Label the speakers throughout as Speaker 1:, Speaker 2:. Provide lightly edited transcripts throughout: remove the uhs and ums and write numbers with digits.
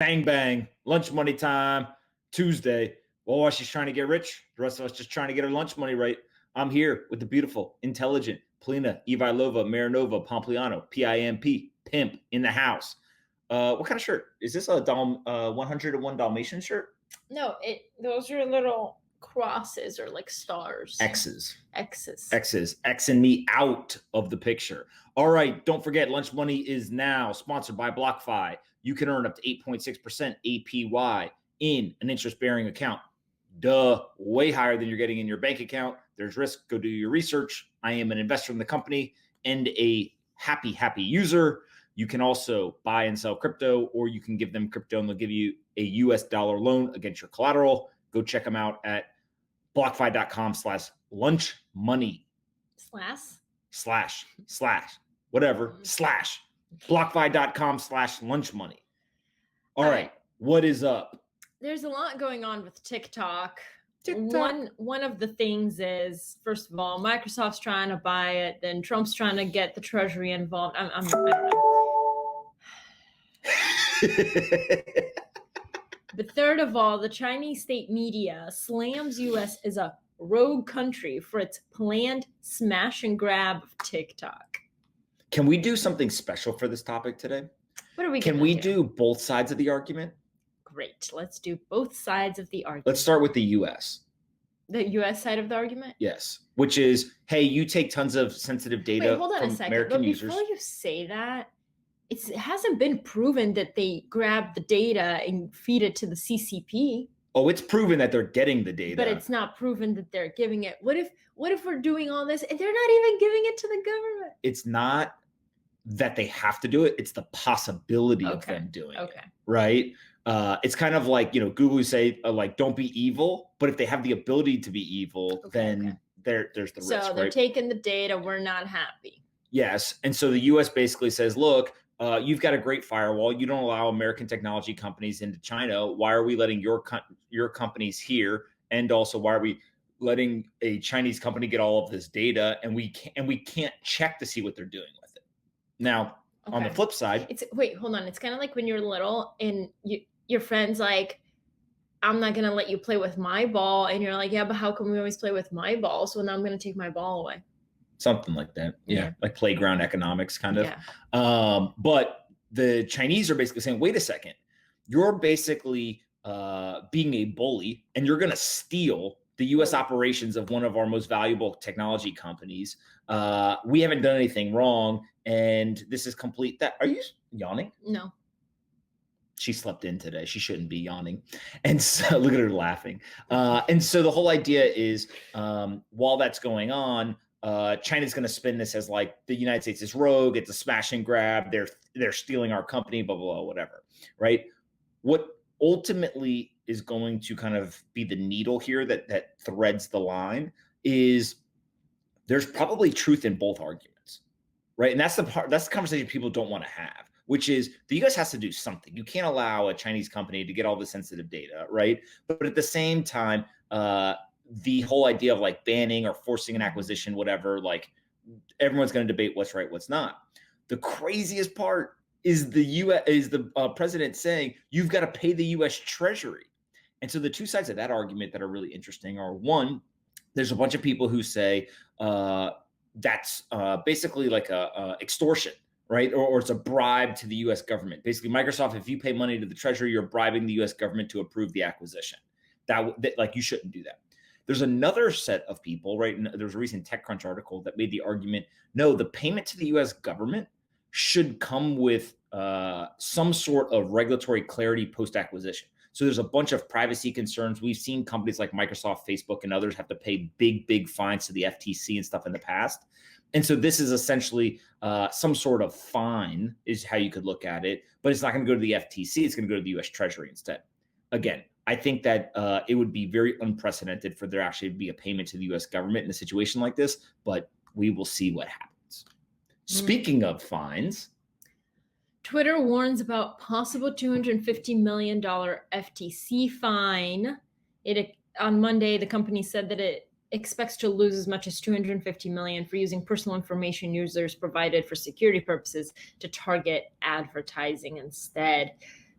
Speaker 1: Bang, bang. Lunch money time. Tuesday. Oh, she's trying to get rich. The rest of us just trying to get our lunch money right. I'm here with the beautiful, intelligent Polina Marinova, Pompliano, P-I-M-P, pimp in the house. What kind of shirt? Is this a 101 Dalmatian shirt?
Speaker 2: No, those are little crosses or like stars.
Speaker 1: X's.
Speaker 2: X's.
Speaker 1: Xing me out of the picture. All right. Don't forget, Lunch Money is now sponsored by BlockFi. You can earn up to 8.6% APY in an interest-bearing account. Way higher than you're getting in your bank account. There's risk. Go do your research. I am an investor in the company and a happy user. You can also buy and sell crypto, or you can give them crypto and they'll give you a US dollar loan against your collateral. Go check them out at blockfi.com/lunchmoney. blockfi.com/lunchmoney. All right. What is up?
Speaker 2: There's a lot going on with TikTok. One of the things is, first of all, Microsoft's trying to buy it. Then Trump's trying to get the Treasury involved. I don't know. But third of all, the Chinese state media slams U.S. as a rogue country for its planned smash and grab of TikTok.
Speaker 1: Can we do something special for this topic today?
Speaker 2: What are we?
Speaker 1: Can we do both sides of the argument?
Speaker 2: Great. Let's do both sides of the argument.
Speaker 1: Let's start with the U.S.
Speaker 2: The U.S. side of the argument?
Speaker 1: Yes. Which is, hey, you take tons of sensitive data
Speaker 2: hold on
Speaker 1: from
Speaker 2: a second.
Speaker 1: American
Speaker 2: but
Speaker 1: users.
Speaker 2: Before you say that, it hasn't been proven that they grab the data and feed it to the CCP.
Speaker 1: Oh, it's proven that they're getting the data.
Speaker 2: But it's not proven that they're giving it. What if we're doing all this and they're not even giving it to the government?
Speaker 1: It's not that they have to do it. It's the possibility of them doing it. Right? It's kind of like, Google say, don't be evil. But if they have the ability to be evil, then there's the risk.
Speaker 2: So they're taking the data. We're not happy.
Speaker 1: Yes. And so the U.S. basically says, look, you've got a great firewall. You don't allow American technology companies into China. Why are we letting your companies here? And also, why are we letting a Chinese company get all of this data? And we can't check to see what they're doing with it. Now, on the flip side,
Speaker 2: hold on. It's kind of like when you're little and your friend's like, I'm not going to let you play with my ball. And you're like, yeah, but how come we always play with my ball? So now I'm going to take my ball away.
Speaker 1: Something like that. Yeah. Like playground economics kind of.
Speaker 2: Yeah.
Speaker 1: But the Chinese are basically saying, wait a second, you're basically being a bully and you're going to steal the U.S. operations of one of our most valuable technology companies. We haven't done anything wrong. And this is complete. Are you yawning?
Speaker 2: No.
Speaker 1: She slept in today. She shouldn't be yawning. And so look at her laughing. And so the whole idea is while that's going on, China's going to spin this as like the United States is rogue. It's a smash and grab. They're stealing our company, blah, blah, blah, whatever. Right. What ultimately is going to kind of be the needle here that threads the line is there's probably truth in both arguments. Right. And that's the conversation people don't want to have, which is the U.S. has to do something. You can't allow a Chinese company to get all the sensitive data. Right. But at the same time, the whole idea of like banning or forcing an acquisition, whatever, like everyone's going to debate what's right, what's not. The craziest part is the president saying you've got to pay the U.S. Treasury. And so the two sides of that argument that are really interesting are, one, there's a bunch of people who say that's basically like a extortion, right? Or it's a bribe to the U.S. government. Basically, Microsoft, if you pay money to the Treasury, you're bribing the U.S. government to approve the acquisition. That like you shouldn't do that. There's another set of people, right? And there was a recent TechCrunch article that made the argument, no, the payment to the U.S. government should come with some sort of regulatory clarity post-acquisition. So there's a bunch of privacy concerns. We've seen companies like Microsoft, Facebook, and others have to pay big fines to the FTC and stuff in the past. And so this is essentially some sort of fine is how you could look at it, but it's not going to go to the FTC. It's going to go to the U.S. Treasury instead. Again, I think that it would be very unprecedented for there actually to be a payment to the U.S. government in a situation like this, but we will see what happens. Speaking of fines,
Speaker 2: Twitter warns about possible $250 million FTC fine. On Monday, the company said that it expects to lose as much as $250 million for using personal information users provided for security purposes to target advertising instead.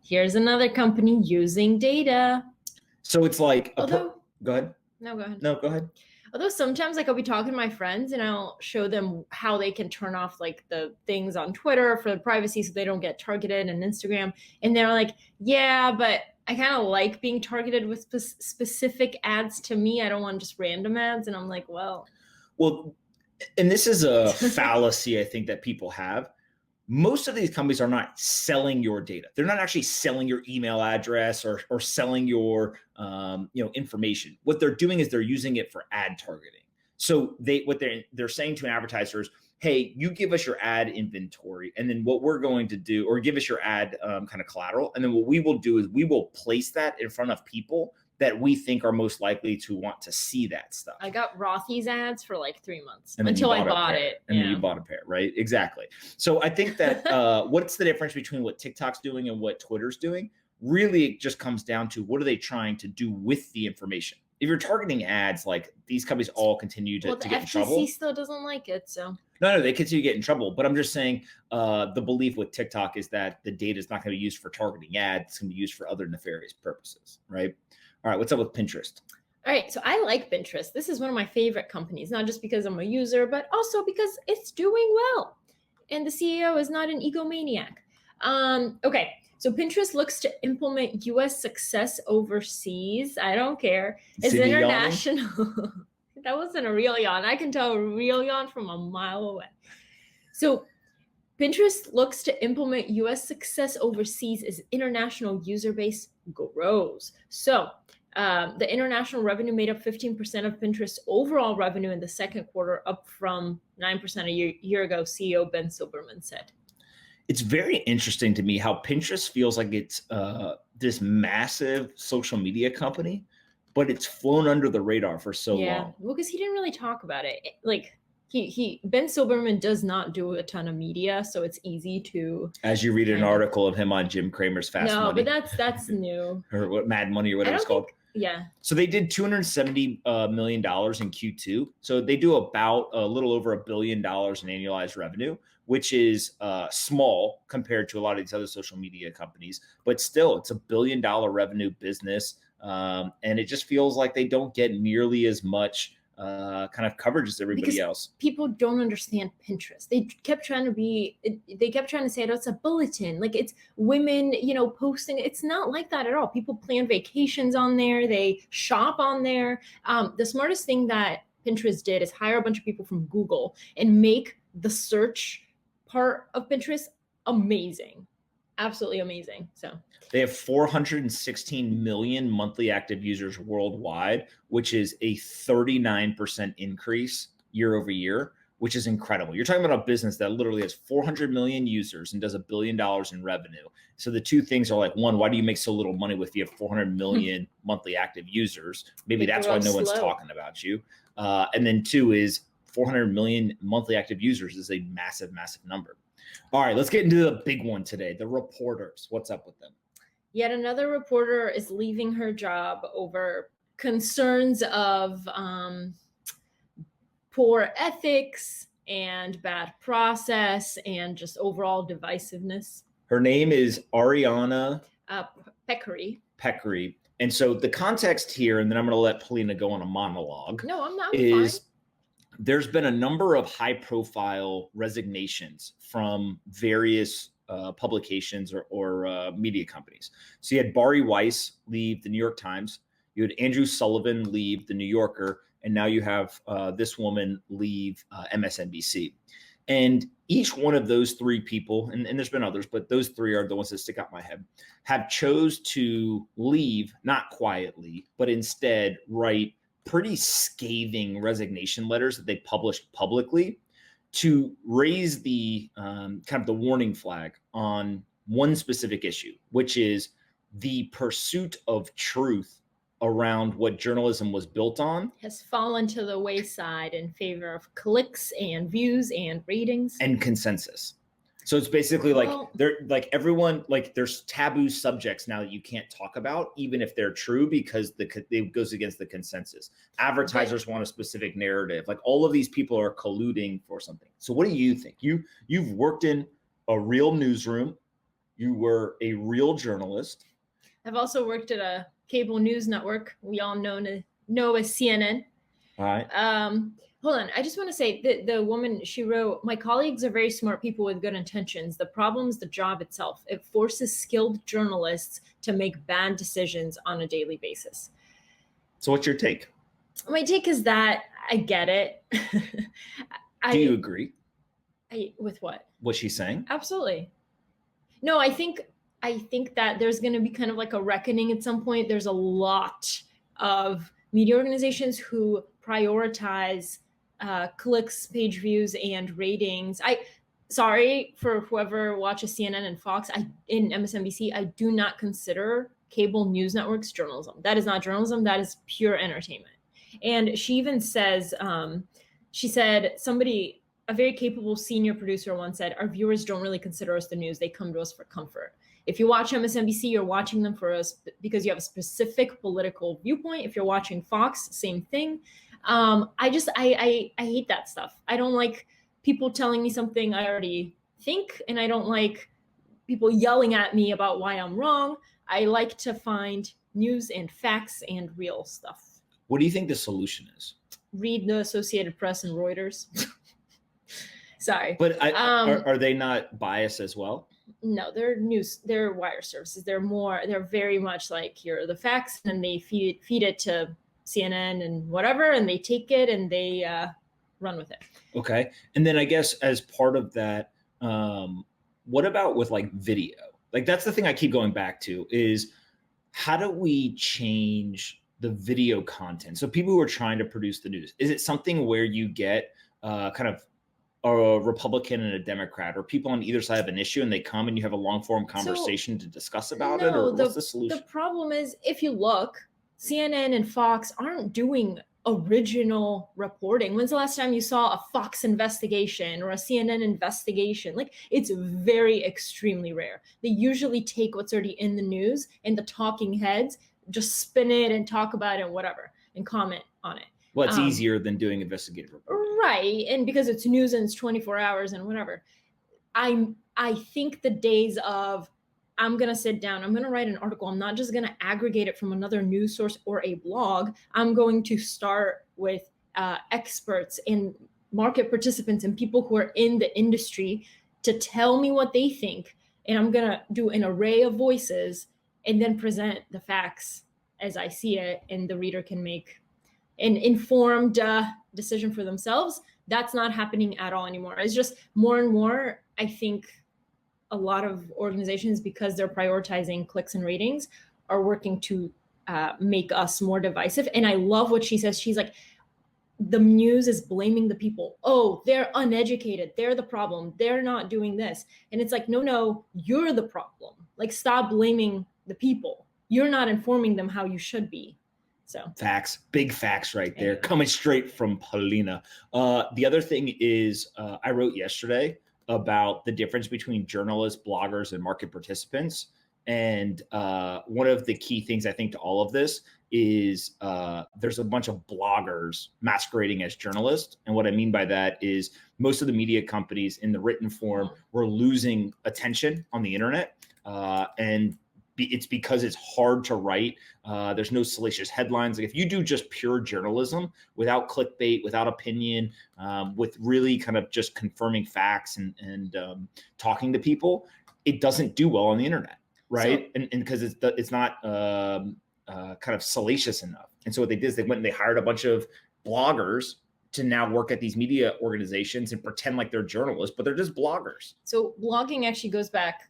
Speaker 2: Here's another company using data.
Speaker 1: So it's like,
Speaker 2: Although,
Speaker 1: go ahead.
Speaker 2: No, go ahead.
Speaker 1: No, go ahead.
Speaker 2: Although sometimes like I'll be talking to my friends and I'll show them how they can turn off like the things on Twitter for the privacy so they don't get targeted, and Instagram. And they're like, yeah, but I kind of like being targeted with specific ads to me. I don't want just random ads. And I'm like, well,
Speaker 1: and this is a fallacy I think that people have. Most of these companies are not selling your data. They're not actually selling your email address or selling your information. What they're doing is they're using it for ad targeting. So they're saying to an advertiser is, hey, you give us your ad inventory, and then what we're going to do, or give us your ad kind of collateral, and then what we will do is we will place that in front of people that we think are most likely to want to see that stuff.
Speaker 2: I got Rothy's ads for like 3 months until I bought it.
Speaker 1: And then you bought a pair, right? Exactly. So I think that what's the difference between what TikTok's doing and what Twitter's doing? Really, it just comes down to what are they trying to do with the information? If you're targeting ads, like these companies all continue to get in trouble.
Speaker 2: The FTC still doesn't like it, so.
Speaker 1: No, they continue to get in trouble. But I'm just saying the belief with TikTok is that the data is not going to be used for targeting ads. It's going to be used for other nefarious purposes, right? All right, what's up with Pinterest?
Speaker 2: All right, so I like Pinterest. This is one of my favorite companies, not just because I'm a user, but also because it's doing well. And the CEO is not an egomaniac. Okay, so Pinterest looks to implement US success overseas. I don't care. It's international. That wasn't a real yawn. I can tell a real yawn from a mile away. So Pinterest looks to implement US success overseas as international user base grows. So the international revenue made up 15% of Pinterest's overall revenue in the second quarter, up from 9% a year ago, CEO Ben Silbermann said.
Speaker 1: It's very interesting to me how Pinterest feels like it's this massive social media company, but it's flown under the radar for so long.
Speaker 2: Well, because he didn't really talk about it. Like Ben Silbermann does not do a ton of media, so it's easy to.
Speaker 1: As you read an article of him on Jim Cramer's Fast Money.
Speaker 2: No, but that's new.
Speaker 1: Or what, Mad Money or whatever it's called.
Speaker 2: Yeah.
Speaker 1: So they did $270 million in Q2. So they do about a little over $1 billion in annualized revenue, which is small compared to a lot of these other social media companies. But still, it's $1 billion revenue business. And it just feels like they don't get nearly as much kind of coverage as everybody else.
Speaker 2: People don't understand Pinterest. They kept trying to say, oh, it's a bulletin. Like it's women, posting. It's not like that at all. People plan vacations on there. They shop on there. The smartest thing that Pinterest did is hire a bunch of people from Google and make the search part of Pinterest amazing. Absolutely amazing. So
Speaker 1: they have 416 million monthly active users worldwide, which is a 39% increase year over year, which is incredible. You're talking about a business that literally has 400 million users and does $1 billion in revenue. So the two things are like, one, why do you make so little money with you have 400 million monthly active users? Maybe that's why no one's talking about you. And then two is 400 million monthly active users is a massive, massive number. All right, let's get into the big one today, the reporters. What's up with them?
Speaker 2: Yet another reporter is leaving her job over concerns of poor ethics and bad process and just overall divisiveness.
Speaker 1: Her name is Ariana
Speaker 2: Peccary.
Speaker 1: And so the context here, and then I'm going to let Polina go on a monologue.
Speaker 2: No, I'm not.
Speaker 1: Is there's been a number of high-profile resignations from various publications or media companies. So you had Bari Weiss leave the New York Times, you had Andrew Sullivan leave the New Yorker, and now you have this woman leave MSNBC. And each one of those three people, and there's been others, but those three are the ones that stick out in my head, have chose to leave, not quietly, but instead write pretty scathing resignation letters that they published publicly to raise the kind of the warning flag on one specific issue, which is the pursuit of truth around what journalism was built on
Speaker 2: has fallen to the wayside in favor of clicks and views and ratings and
Speaker 1: consensus. So it's basically there's taboo subjects now that you can't talk about, even if they're true, because it goes against the consensus. Advertisers want a specific narrative. Like all of these people are colluding for something. So what do you think? You've worked in a real newsroom. You were a real journalist.
Speaker 2: I've also worked at a cable news network we all know as CNN.
Speaker 1: All right.
Speaker 2: Hold on. I just want to say that the woman, she wrote, my colleagues are very smart people with good intentions. The problem is the job itself. It forces skilled journalists to make bad decisions on a daily basis.
Speaker 1: So what's your take?
Speaker 2: My take is that I get it.
Speaker 1: Do you agree?
Speaker 2: With what?
Speaker 1: What she's saying?
Speaker 2: Absolutely. No, I think that there's going to be kind of like a reckoning at some point. There's a lot of media organizations who prioritize clicks, page views, and ratings. Sorry for whoever watches CNN and Fox. In MSNBC, I do not consider cable news networks journalism. That is not journalism. That is pure entertainment. And she even says, she said, a very capable senior producer once said, our viewers don't really consider us the news. They come to us for comfort. If you watch MSNBC, you're watching them for us because you have a specific political viewpoint. If you're watching Fox, same thing. I hate that stuff. I don't like people telling me something I already think, and I don't like people yelling at me about why I'm wrong. I like to find news and facts and real stuff.
Speaker 1: What do you think the solution is?
Speaker 2: Read the Associated Press and Reuters. Sorry.
Speaker 1: But are they not biased as well?
Speaker 2: No, they're wire services. They're very much like, here are the facts, and they feed it to CNN and whatever, and they take it and they run with it.
Speaker 1: Okay. And then I guess as part of that, what about with like video? Like that's the thing I keep going back to is how do we change the video content? So people who are trying to produce the news, is it something where you get kind of a Republican and a Democrat or people on either side of an issue and they come and you have a long form conversation to discuss about it? Or what's the solution?
Speaker 2: The problem is, if you look, CNN and Fox aren't doing original reporting. When's the last time you saw a Fox investigation or a CNN investigation? Like, it's very extremely rare. They usually take what's already in the news and the talking heads just spin it and talk about it and whatever and comment on it.
Speaker 1: Well, it's easier than doing investigative reporting.
Speaker 2: Right. And because it's news and it's 24 hours and whatever. I think the days of, I'm going to sit down, I'm going to write an article, I'm not just going to aggregate it from another news source or a blog. I'm going to start with experts and market participants and people who are in the industry to tell me what they think. And I'm going to do an array of voices and then present the facts as I see it, and the reader can make an informed decision for themselves. That's not happening at all anymore. It's just more and more, I think a lot of organizations, because they're prioritizing clicks and ratings, are working to make us more divisive. And I love what she says. She's like, the news is blaming the people. Oh, they're uneducated. They're the problem. They're not doing this. And it's like, no, you're the problem. Like, stop blaming the people. You're not informing them how you should be. So
Speaker 1: facts, big facts right there, coming straight from Polina. The other thing is I wrote yesterday about the difference between journalists, bloggers, and market participants. And one of the key things I think to all of this is there's a bunch of bloggers masquerading as journalists. And what I mean by that is most of the media companies in the written form were losing attention on the internet. And it's because it's hard to write. There's no salacious headlines. Like if you do just pure journalism without clickbait, without opinion, with really kind of just confirming facts and talking to people, it doesn't do well on the internet, right? So, and because it's not kind of salacious enough. And so what they did is they went and they hired a bunch of bloggers to now work at these media organizations and pretend like they're journalists, but they're just bloggers.
Speaker 2: So blogging actually goes back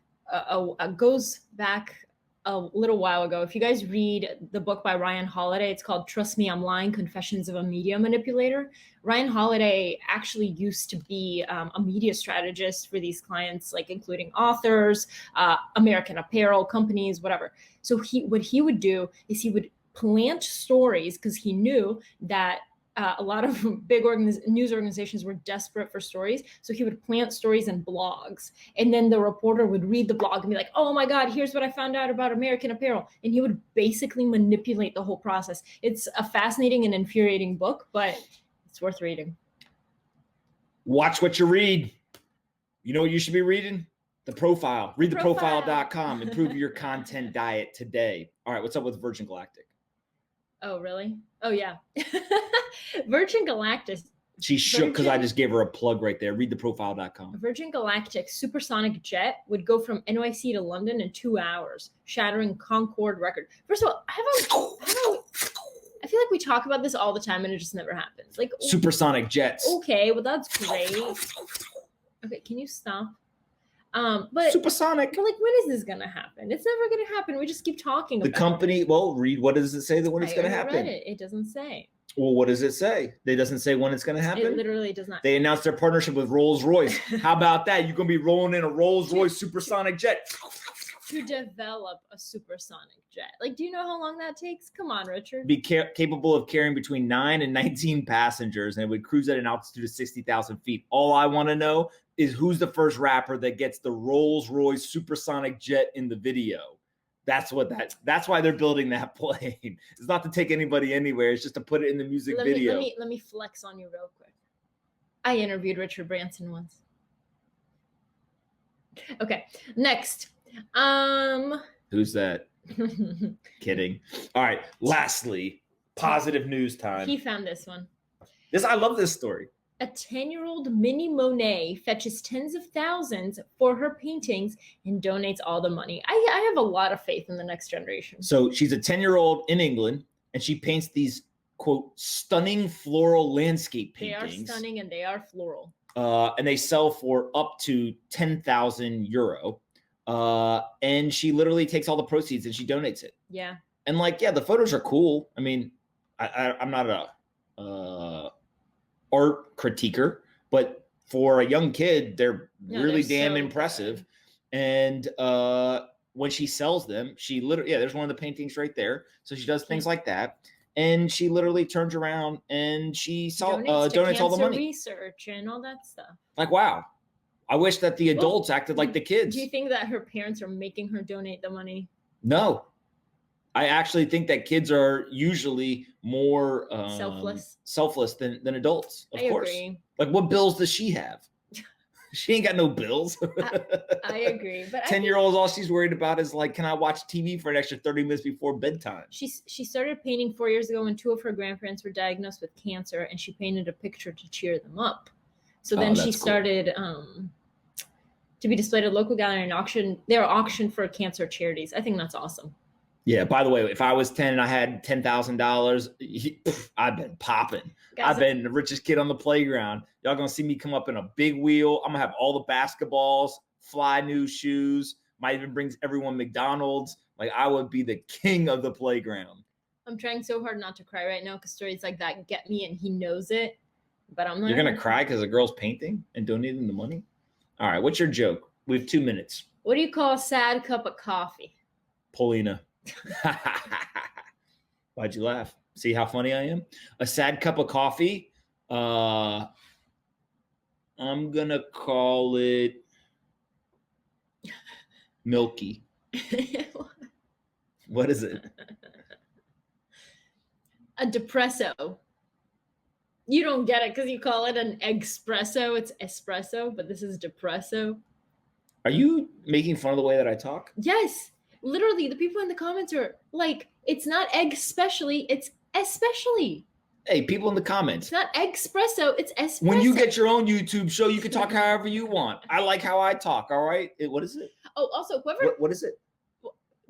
Speaker 2: a little while ago. If you guys read the book by Ryan Holiday, it's called Trust Me, I'm Lying, Confessions of a Media Manipulator. Ryan Holiday actually used to be a media strategist for these clients, like including authors, American apparel companies, whatever. So what he would do is he would plant stories because he knew that a lot of big news organizations were desperate for stories. So he would plant stories in blogs. And then the reporter would read the blog and be like, oh my God, here's what I found out about American apparel. And he would basically manipulate the whole process. It's a fascinating and infuriating book, but it's worth reading.
Speaker 1: Watch what you read. You know what you should be reading? The profile. Read
Speaker 2: Profile.
Speaker 1: theprofile.com. Improve your content diet today. All right, what's up with Virgin Galactic?
Speaker 2: Oh, really? Oh, yeah. Virgin Galactic.
Speaker 1: She shook because I just gave her a plug right there. Read theprofile.com.
Speaker 2: Virgin Galactic supersonic jet would go from NYC to London in 2 hours, shattering Concorde record. First of all, I feel like we talk about this all the time and it just never happens. Like
Speaker 1: supersonic jets.
Speaker 2: Okay, well that's great. Okay, can you stop? But
Speaker 1: supersonic.
Speaker 2: But like, when is this gonna happen? It's never gonna happen. We just keep talking about
Speaker 1: the company.
Speaker 2: it.
Speaker 1: Well, read what does it say that when it's gonna happen?
Speaker 2: Read it. It doesn't say.
Speaker 1: Well, what does it say? It doesn't say when it's going to happen?
Speaker 2: It literally does not.
Speaker 1: They announced their partnership with Rolls-Royce. How about that? You're going to be rolling in a Rolls-Royce supersonic jet.
Speaker 2: To develop a supersonic jet. Like, do you know how long that takes? Come on, Richard.
Speaker 1: Be capable of carrying between 9 and 19 passengers, and it would cruise at an altitude of 60,000 feet. All I want to know is who's the first rapper that gets the Rolls-Royce supersonic jet in the video. That's why they're building that plane. It's not to take anybody anywhere. It's just to put it in the music video.
Speaker 2: Let me flex on you real quick. I interviewed Richard Branson once. Okay, next.
Speaker 1: Who's that? Kidding. All right. Lastly, positive news time.
Speaker 2: He found this one.
Speaker 1: I love this story.
Speaker 2: A 10-year-old mini Monet fetches tens of thousands for her paintings and donates all the money. I have a lot of faith in the next generation.
Speaker 1: So she's a 10-year-old in England, and she paints these, quote, stunning floral landscape paintings.
Speaker 2: They are stunning and they are floral.
Speaker 1: And they sell for up to 10,000 euro. And she literally takes all the proceeds and she donates it.
Speaker 2: Yeah.
Speaker 1: And the photos are cool. I mean, I'm not a art critiquer, but for a young kid, they're really damn so impressive. Good. And when she sells them, she literally, there's one of the paintings right there. So she does things like that. And she literally turns around and she donates all the money.
Speaker 2: Research and all that stuff.
Speaker 1: Like, wow. I wish that the adults acted like the kids.
Speaker 2: Do you think that her parents are making her donate the money?
Speaker 1: No. I actually think that kids are usually more selfless than adults, of course.
Speaker 2: Agree.
Speaker 1: Like, what bills does she have? She ain't got no bills.
Speaker 2: I agree. But
Speaker 1: 10-year-olds, all she's worried about is can I watch TV for an extra 30 minutes before bedtime?
Speaker 2: She started painting 4 years ago when 2 of her grandparents were diagnosed with cancer, and she painted a picture to cheer them up. So then she started to be displayed at a local gallery and auction. They're auctioned for cancer charities. I think that's awesome. Yeah.
Speaker 1: By the way, if I was 10 and I had $10,000, I've been popping. I've been the richest kid on the playground. Y'all gonna see me come up in a big wheel. I'm gonna have all the basketballs, fly new shoes. Might even bring everyone McDonald's. I would be the king of the playground.
Speaker 2: I'm trying so hard not to cry right now because stories like that get me, and he knows it. But I'm not.
Speaker 1: You're gonna cry because a girl's painting and donating the money? All right, what's your joke? We have 2 minutes.
Speaker 2: What do you call a sad cup of coffee?
Speaker 1: Polina. Why'd you laugh? See how funny I am? A sad cup of coffee. I'm gonna call it milky. What is it?
Speaker 2: A depresso. You don't get it because you call it an espresso. It's espresso, but this is depresso.
Speaker 1: Are you making fun of the way that I talk?
Speaker 2: Yes. Literally, the people in the comments are like, it's not egg specially, it's especially.
Speaker 1: Hey, people in the comments.
Speaker 2: It's not espresso, it's espresso.
Speaker 1: When you get your own YouTube show, you can talk however you want. I like how I talk, all right? What is it?
Speaker 2: Oh, also, whoever...
Speaker 1: What is it?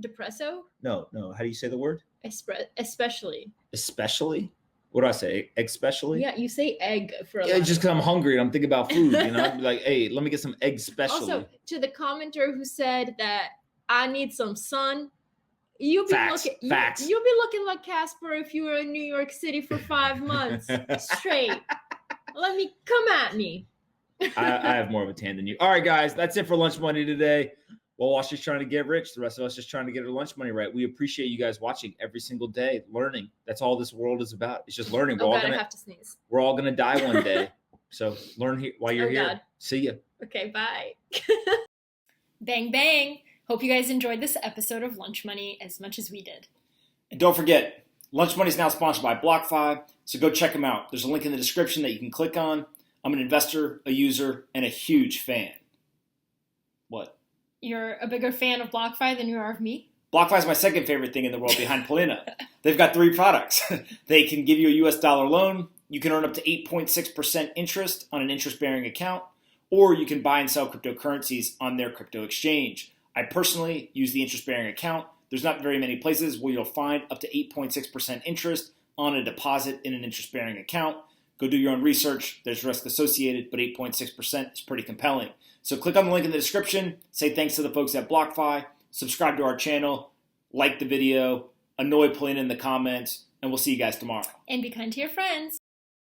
Speaker 2: Depresso?
Speaker 1: No. How do you say the word?
Speaker 2: Especially.
Speaker 1: Especially? What do I say? Especially?
Speaker 2: Yeah, you say egg for a lot.
Speaker 1: Yeah, just because I'm hungry and I'm thinking about food, you know? I'd be like, hey, let me get some egg specially.
Speaker 2: Also, to the commenter who said that I need some sun, you'll be looking like Casper if you were in New York City for 5 months straight. Come at me.
Speaker 1: I have more of a tan than you. All right, guys, that's it for Lunch Money today. Well, us just trying to get rich. The rest of us just trying to get our lunch money right. We appreciate you guys watching every single day, learning. That's all this world is about. It's just learning.
Speaker 2: I have to sneeze.
Speaker 1: We're all gonna die one day. So learn here while you're here. God. See ya.
Speaker 2: Okay, bye. Bang, bang. Hope you guys enjoyed this episode of Lunch Money as much as we did.
Speaker 1: And don't forget, Lunch Money is now sponsored by BlockFi, so go check them out. There's a link in the description that you can click on. I'm an investor, a user, and a huge fan. What?
Speaker 2: You're a bigger fan of BlockFi than you are of me?
Speaker 3: BlockFi is my second favorite thing in the world behind Polina. They've got 3 products. They can give you a US dollar loan. You can earn up to 8.6% interest on an interest-bearing account, or you can buy and sell cryptocurrencies on their crypto exchange. I personally use the interest-bearing account. There's not very many places where you'll find up to 8.6% interest on a deposit in an interest-bearing account. Go do your own research. There's risk associated, but 8.6% is pretty compelling. So click on the link in the description. Say thanks to the folks at BlockFi. Subscribe to our channel. Like the video. Annoy Polina in the comments. And we'll see you guys tomorrow.
Speaker 2: And be kind to your friends.